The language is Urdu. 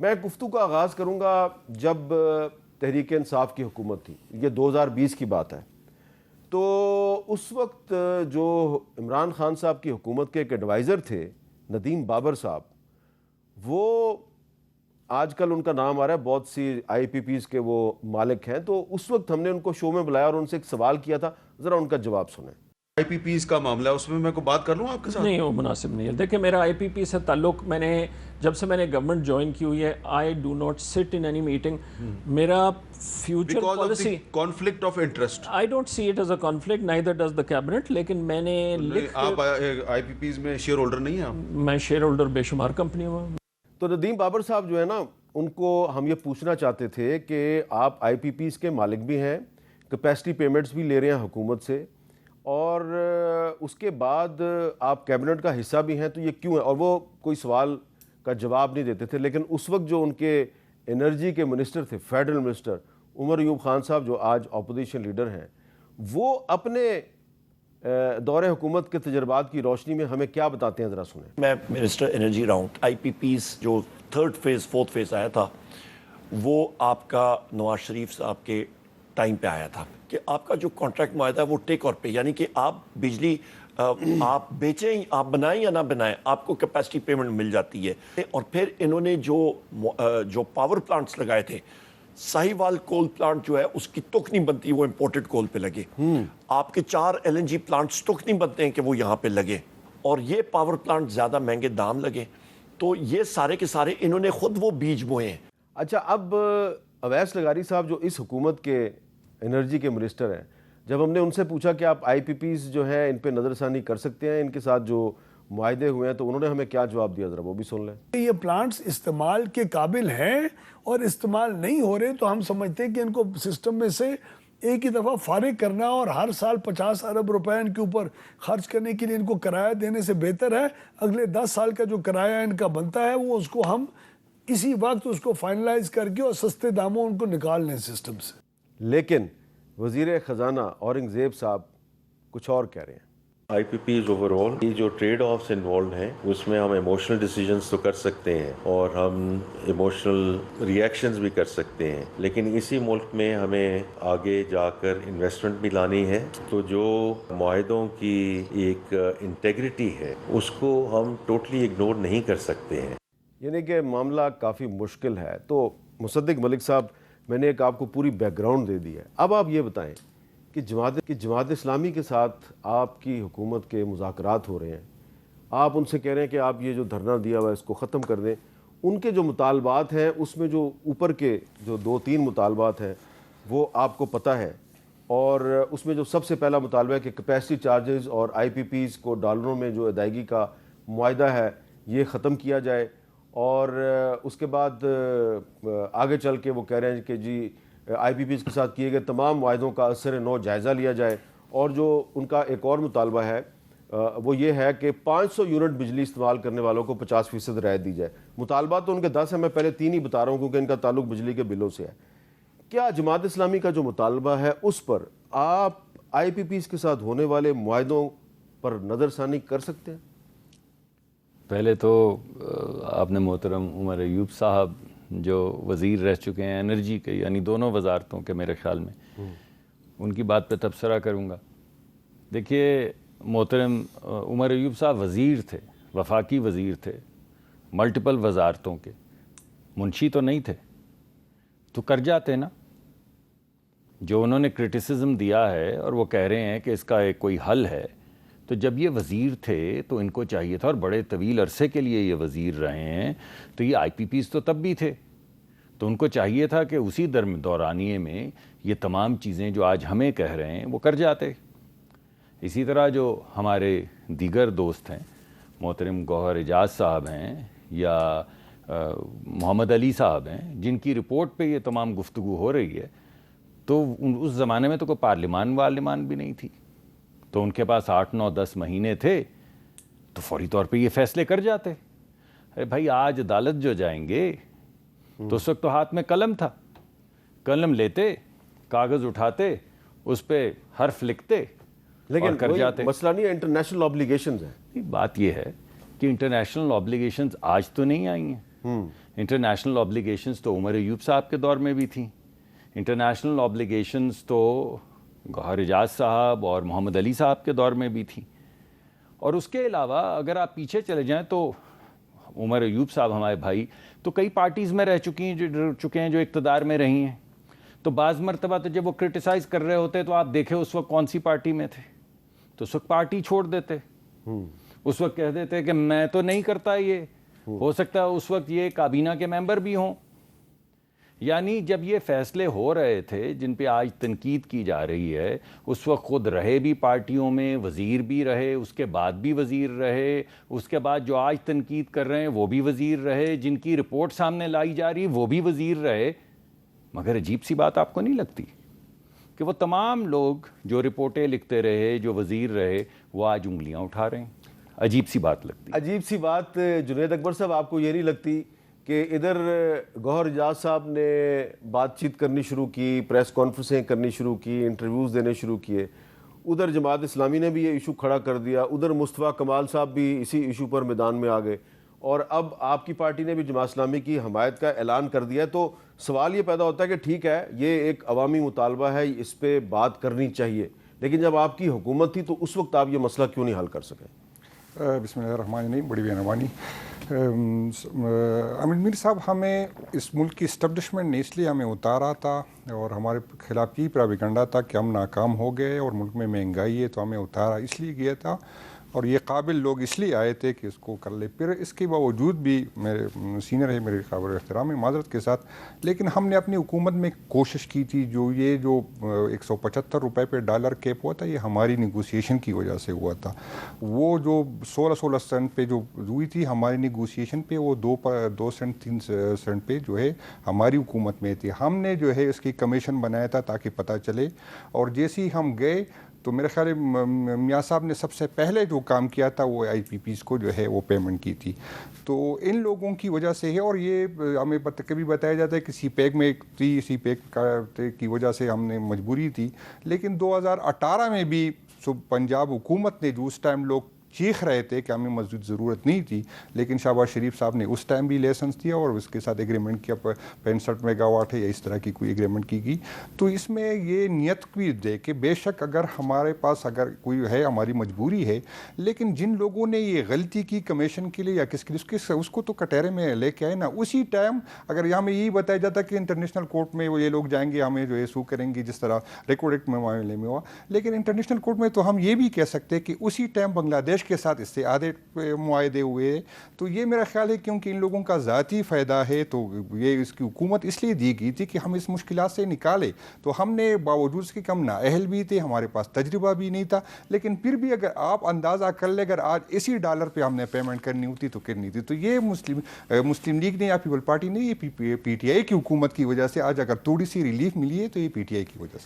میں گفتگو کا آغاز کروں گا جب تحریک انصاف کی حکومت تھی، یہ 2020 کی بات ہے، تو اس وقت جو عمران خان صاحب کی حکومت کے ایک ایڈوائزر تھے ندیم بابر صاحب، وہ آج کل ان کا نام آ رہا ہے، بہت سی آئی پی پیز کے وہ مالک ہیں، تو اس وقت ہم نے ان کو شو میں بلایا اور ان سے ایک سوال کیا تھا، ذرا ان کا جواب سنیں۔ آئی پی پیز کا معاملہ ہے، اس میں کو بات کر لوں آپ کے ساتھ؟ نہیں، وہ مناسب نہیں ہے۔ دیکھیں، میرا آئی پی پی سے تعلق، میں نے جب سے میں نے گورنمنٹ جوائن کی ہوئی ہے، آئی ڈو ناٹ سٹ ان اینی میٹنگ۔ میرا future policy conflict of interest, I don't see it as a conflict, neither does the cabinet, لیکن میں نے آپ آئی پی پیز میں شیئر ہولڈر نہیں ہیں؟ میں شیئر ہولڈر بے شمار کمپنیوں میں۔ تو ندیم بابر صاحب جو ہے نا، ان کو ہم یہ پوچھنا چاہتے تھے کہ آپ آئی پی پیز کے مالک بھی ہیں، کیپیسٹی پیمنٹس بھی لے رہے ہیں حکومت سے، اور اس کے بعد آپ کیبنٹ کا حصہ بھی ہیں، تو یہ کیوں ہے؟ اور وہ کوئی سوال کا جواب نہیں دیتے تھے، لیکن اس وقت جو ان کے انرجی کے منسٹر تھے، فیڈرل منسٹر عمر ایوب خان صاحب، جو آج اپوزیشن لیڈر ہیں، وہ اپنے دور حکومت کے تجربات کی روشنی میں ہمیں کیا بتاتے ہیں، ذرا سنیں۔ میں منسٹر انرجی راؤنڈ آئی پی پیز جو 3rd فیز 4th فیز آیا تھا، وہ آپ کا نواز شریف صاحب کے ٹائم پہ آیا تھا کہ آپ کا جو کانٹریکٹ معاہدہ ہے وہ ٹیک اور پے، یعنی کہ آپ بجلی آپ بیچیں، آپ بنائیں یا نہ بنائیں، آپ کو کیپیسٹی پیمنٹ مل جاتی ہے۔ اور پھر انہوں نے جو پاور پلانٹس لگائے تھے، ساہیوال کول پلانٹ جو ہے اس کی تک نہیں بنتی، وہ امپورٹڈ کول پہ لگے۔ آپ کے 4 LNG پلانٹس تک نہیں بنتے ہیں کہ وہ یہاں پہ لگے، اور یہ پاور پلانٹ زیادہ مہنگے دام لگے، تو یہ سارے کے سارے انہوں نے خود وہ بیج بوئے ہیں۔ اچھا، اب اویس لغاری صاحب جو اس حکومت کے انرجی کے منسٹر ہیں، جب ہم نے ان سے پوچھا کہ آپ آئی پی پیز جو ہیں ان پہ نظر ثانی کر سکتے ہیں، ان کے ساتھ جو معاہدے ہوئے ہیں، تو انہوں نے ہمیں کیا جواب دیا، ذرا وہ بھی سن لیں۔ یہ پلانٹس استعمال کے قابل ہیں اور استعمال نہیں ہو رہے، تو ہم سمجھتے ہیں کہ ان کو سسٹم میں سے ایک ہی دفعہ فارغ کرنا اور ہر سال 50 ارب روپے ان کے اوپر خرچ کرنے کے لیے ان کو کرایہ دینے سے بہتر ہے اگلے 10 سال کا جو کرایہ ان کا بنتا ہے وہ اس کو ہم اسی وقت اس کو فائنلائز کر کے اور سستے داموں ان کو نکال لیں سسٹم سے۔ لیکن وزیر خزانہ اورنگزیب صاحب کچھ اور کہہ رہے ہیں۔ آئی پی پیز اوور آل یہ جو ٹریڈ آفس انوالوڈ ہیں، اس میں ہم ایموشنل ڈیسیجنز تو کر سکتے ہیں اور ہم ایموشنل ری ایکشنز بھی کر سکتے ہیں، لیکن اسی ملک میں ہمیں آگے جا کر انویسٹمنٹ بھی لانی ہے، تو جو معاہدوں کی ایک انٹیگریٹی ہے اس کو ہم ٹوٹلی اگنور نہیں کر سکتے ہیں۔ یعنی کہ معاملہ کافی مشکل ہے۔ تو مصدق ملک صاحب، میں نے ایک آپ کو پوری بیک گراؤنڈ دے دی ہے، اب آپ یہ بتائیں کہ جماعت اسلامی کے ساتھ آپ کی حکومت کے مذاکرات ہو رہے ہیں، آپ ان سے کہہ رہے ہیں کہ آپ یہ جو دھرنا دیا ہوا ہے اس کو ختم کر دیں، ان کے جو مطالبات ہیں اس میں جو اوپر کے جو 2-3 مطالبات ہیں وہ آپ کو پتہ ہے، اور اس میں جو سب سے پہلا مطالبہ ہے کہ کیپیسٹی چارجز اور آئی پی پیز کو ڈالروں میں جو ادائیگی کا معاہدہ ہے یہ ختم کیا جائے، اور اس کے بعد آگے چل کے وہ کہہ رہے ہیں کہ جی آئی پی پیز کے ساتھ کیے گئے تمام معاہدوں کا اثر نو جائزہ لیا جائے، اور جو ان کا ایک اور مطالبہ ہے وہ یہ ہے کہ 500 یونٹ بجلی استعمال کرنے والوں کو 50% رعایت دی جائے۔ مطالبات تو ان کے 10 ہیں، میں پہلے 3 ہی بتا رہا ہوں کیونکہ ان کا تعلق بجلی کے بلوں سے ہے۔ کیا جماعت اسلامی کا جو مطالبہ ہے اس پر آپ آئی پی پیز کے ساتھ ہونے والے معاہدوں پر نظر ثانی کر سکتے ہیں؟ پہلے تو آپ نے محترم عمر ایوب صاحب جو وزیر رہ چکے ہیں انرجی کے، یعنی دونوں وزارتوں کے، میرے خیال میں ان کی بات پہ تبصرہ کروں گا۔ دیکھیے، محترم عمر ایوب صاحب وزیر تھے، وفاقی وزیر تھے، ملٹیپل وزارتوں کے، منشی تو نہیں تھے، تو کر جاتے نا۔ جو انہوں نے کرٹیسزم دیا ہے اور وہ کہہ رہے ہیں کہ اس کا ایک کوئی حل ہے، تو جب یہ وزیر تھے تو ان کو چاہیے تھا، اور بڑے طویل عرصے کے لیے یہ وزیر رہے ہیں، تو یہ آئی پی پیز تو تب بھی تھے، تو ان کو چاہیے تھا کہ اسی دورانیے میں یہ تمام چیزیں جو آج ہمیں کہہ رہے ہیں وہ کر جاتے۔ اسی طرح جو ہمارے دیگر دوست ہیں، محترم گوہر اعجاز صاحب ہیں یا محمد علی صاحب ہیں، جن کی رپورٹ پہ یہ تمام گفتگو ہو رہی ہے، تو اس زمانے میں تو کوئی پارلیمان بھی نہیں تھی، تو ان کے پاس 8-9-10 مہینے تھے، تو فوری طور پہ یہ فیصلے کر جاتے۔ ارے بھائی، آج عدالت جو جائیں گے تو اس وقت تو ہاتھ میں قلم تھا، قلم لیتے، کاغذ اٹھاتے، اس پہ حرف لکھتے، لیکن کر جاتے۔ مسئلہ نہیں، انٹرنیشنل آبلیگیشنز ہیں۔ بات یہ ہے کہ انٹرنیشنل آبلیگیشنز آج تو نہیں آئی ہیں، انٹرنیشنل آبلیگیشنز تو عمر ایوب صاحب کے دور میں بھی تھیں, انٹرنیشنل آبلیگیشنز تو گوہر اجاز صاحب اور محمد علی صاحب کے دور میں بھی تھیں. اور اس کے علاوہ اگر آپ پیچھے چلے جائیں تو عمر ایوب صاحب ہمارے بھائی تو کئی پارٹیز میں رہ چکے ہیں جو اقتدار میں رہی ہیں. تو بعض مرتبہ تو جب وہ کرٹیسائز کر رہے ہوتے تو آپ دیکھیں اس وقت کون سی پارٹی میں تھے, تو اس وقت پارٹی چھوڑ دیتے, اس وقت کہہ دیتے کہ میں تو نہیں کرتا یہ, ہو سکتا ہے اس وقت یہ کابینہ کے ممبر بھی ہوں. یعنی جب یہ فیصلے ہو رہے تھے جن پہ آج تنقید کی جا رہی ہے, اس وقت خود رہے بھی پارٹیوں میں, وزیر بھی رہے, اس کے بعد بھی وزیر رہے, اس کے بعد جو آج تنقید کر رہے ہیں وہ بھی وزیر رہے, جن کی رپورٹ سامنے لائی جا رہی وہ بھی وزیر رہے. مگر عجیب سی بات آپ کو نہیں لگتی کہ وہ تمام لوگ جو رپورٹیں لکھتے رہے, جو وزیر رہے, وہ آج انگلیاں اٹھا رہے ہیں؟ عجیب سی بات لگتی. عجیب سی بات. جنید اکبر صاحب, آپ کو یہ نہیں لگتی کہ ادھر گوہر اجاز صاحب نے بات چیت کرنی شروع کی, پریس کانفرنسیں کرنی شروع کی, انٹرویوز دینے شروع کیے, ادھر جماعت اسلامی نے بھی یہ ایشو کھڑا کر دیا, ادھر مصطفیٰ کمال صاحب بھی اسی ایشو پر میدان میں آ گئے, اور اب آپ کی پارٹی نے بھی جماعت اسلامی کی حمایت کا اعلان کر دیا. تو سوال یہ پیدا ہوتا ہے کہ ٹھیک ہے یہ ایک عوامی مطالبہ ہے, اس پہ بات کرنی چاہیے, لیکن جب آپ کی حکومت تھی تو اس وقت آپ یہ مسئلہ کیوں نہیں حل کر سکے؟ بسم اللہ الرحمن الرحیم. بڑی مہربانی. امین میر صاحب, ہمیں اس ملک کی اسٹیبلشمنٹ نے اس لیے ہمیں اتارا تھا اور ہمارے خلاف کی پراپیگنڈا تھا کہ ہم ناکام ہو گئے اور ملک میں مہنگائی ہے, تو ہمیں اتارا اس لیے گیا تھا, اور یہ قابل لوگ اس لیے آئے تھے کہ اس کو کر لے. پھر اس کے باوجود بھی میرے سینئر ہے, میرے قابل احترام ہے معذرت کے ساتھ, لیکن ہم نے اپنی حکومت میں کوشش کی تھی. جو 175 روپے پہ ڈالر کیپ ہوا تھا, یہ ہماری نیگوسیشن کی وجہ سے ہوا تھا. وہ جو 16 سینٹ پہ جو ہوئی تھی ہماری نیگوسیشن پہ, وہ 2 سینٹ 3 سینٹ پہ جو ہے ہماری حکومت میں تھی. ہم نے جو ہے اس کی کمیشن بنایا تھا تاکہ پتہ چلے, اور جیسے ہی ہم گئے تو میرے خیال میاں صاحب نے سب سے پہلے جو کام کیا تھا وہ آئی پی پیز کو جو ہے وہ پیمنٹ کی تھی. تو ان لوگوں کی وجہ سے ہے, اور یہ ہمیں کبھی بتایا جاتا ہے کہ سی پیک میں تھی, سی پیک کی وجہ سے ہم نے مجبوری تھی. لیکن 2018 میں بھی پنجاب حکومت نے جو اس ٹائم لوگ چیخ رہے تھے کہ ہمیں مسجد ضرورت نہیں تھی, لیکن شہباز شریف صاحب نے اس ٹائم بھی لائسنس دیا اور اس کے ساتھ ایگریمنٹ کیا 65 میگا واٹ ہے یا اس طرح کی کوئی ایگریمنٹ کی گئی. تو اس میں یہ نیت بھی دے کہ بے شک اگر ہمارے پاس اگر کوئی ہے ہماری مجبوری ہے, لیکن جن لوگوں نے یہ غلطی کی کمیشن کے لیے یا کس کے لیے اس کو تو کٹہرے میں لے کے آئے نا. اسی ٹائم اگر یہاں میں یہی بتایا جاتا کہ انٹرنیشنل کورٹ میں وہ یہ لوگ جائیں گے ہمیں جو ہے سو کریں گے جس طرح ریکارڈ ایکٹ میں معاملے میں ہوا, لیکن انٹرنیشنل کورٹ میں تو ہم یہ بھی کہہ سکتے کہ اسی ٹائم بنگلہ دیش کے ساتھ اس سے آدھے معاہدے ہوئے. تو یہ میرا خیال ہے کیونکہ ان لوگوں کا ذاتی فائدہ ہے, تو یہ اس کی حکومت اس لیے دی گئی تھی کہ ہم اس مشکلات سے نکالے. تو ہم نے باوجود اس کے ہم نااہل بھی تھے, ہمارے پاس تجربہ بھی نہیں تھا, لیکن پھر بھی اگر آپ اندازہ کر لیں اگر آج اسی ڈالر پہ ہم نے پیمنٹ کرنی ہوتی تو کرنی تھی. تو یہ مسلم لیگ نے یا پیپل پارٹی نے, یہ پی ٹی آئی کی حکومت کی وجہ سے آج اگر تھوڑی سی ریلیف ملی ہے تو یہ پی ٹی آئی کی وجہ سے.